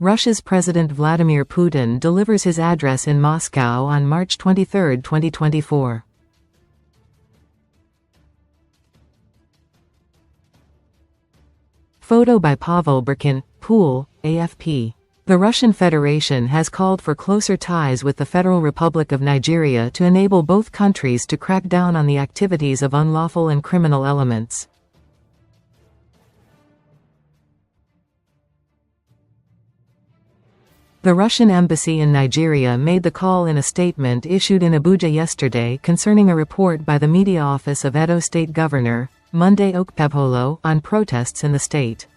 Russia's President Vladimir Putin delivers his address in Moscow on March 23, 2024. Photo by Pavel Byrkin, Pool, AFP. The Russian Federation has called for closer ties with the Federal Republic of Nigeria to enable both countries to crack down on the activities of unlawful and criminal elements. The Russian embassy in Nigeria made the call in a statement issued in Abuja yesterday concerning a report by the media office of Edo State Governor, Monday Okpebholo, on protests in the state.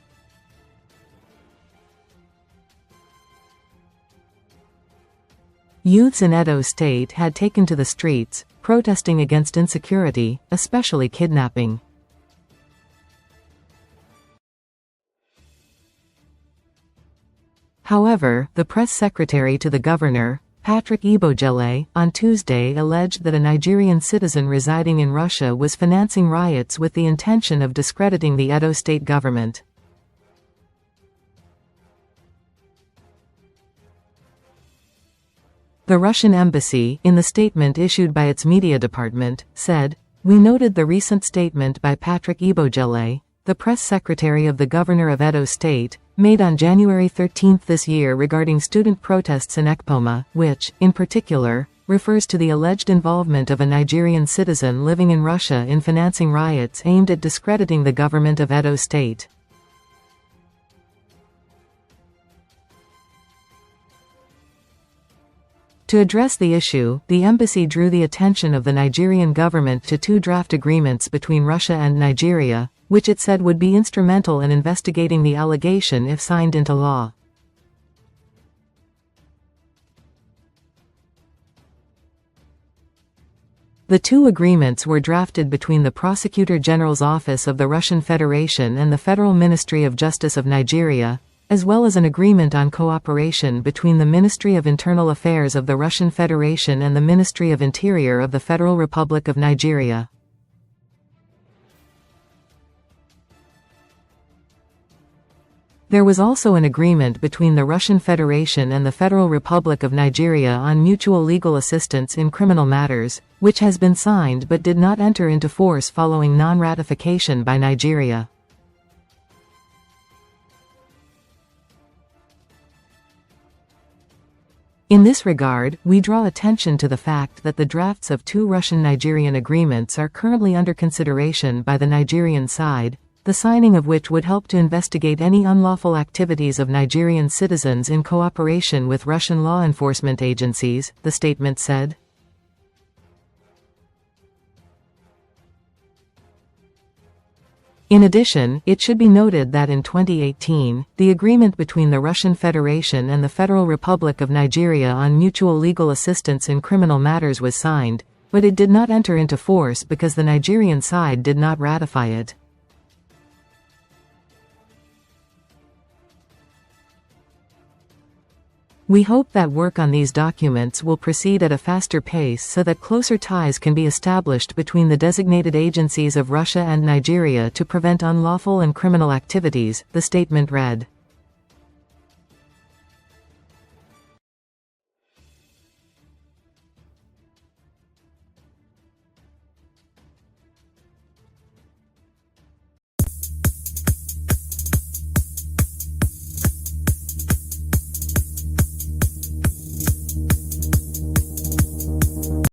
Youths in Edo State had taken to the streets, protesting against insecurity, especially kidnapping. However, the press secretary to the governor, Patrick Ebojele, on Tuesday alleged that a Nigerian citizen residing in Russia was financing riots with the intention of discrediting the Edo State Government. The Russian embassy, in the statement issued by its media department, said, "We noted the recent statement by Patrick Ebojele, the press secretary of the Governor of Edo State, made on January 13 this year regarding student protests in Ekpoma, which, in particular, refers to the alleged involvement of a Nigerian citizen living in Russia in financing riots aimed at discrediting the government of Edo State." To address the issue, the embassy drew the attention of the Nigerian government to two draft agreements between Russia and Nigeria, which it said would be instrumental in investigating the allegation if signed into law. The two agreements were drafted between the Prosecutor General's Office of the Russian Federation and the Federal Ministry of Justice of Nigeria, as well as an agreement on cooperation between the Ministry of Internal Affairs of the Russian Federation and the Ministry of Interior of the Federal Republic of Nigeria. There was also an agreement between the Russian Federation and the Federal Republic of Nigeria on mutual legal assistance in criminal matters, which has been signed but did not enter into force following non-ratification by Nigeria. In this regard, we draw attention to the fact that the drafts of two Russian-Nigerian agreements are currently under consideration by the Nigerian side, the signing of which would help to investigate any unlawful activities of Nigerian citizens in cooperation with Russian law enforcement agencies, the statement said. In addition, it should be noted that in 2018, the agreement between the Russian Federation and the Federal Republic of Nigeria on mutual legal assistance in criminal matters was signed, but it did not enter into force because the Nigerian side did not ratify it. We hope that work on these documents will proceed at a faster pace so that closer ties can be established between the designated agencies of Russia and Nigeria to prevent unlawful and criminal activities, the statement read.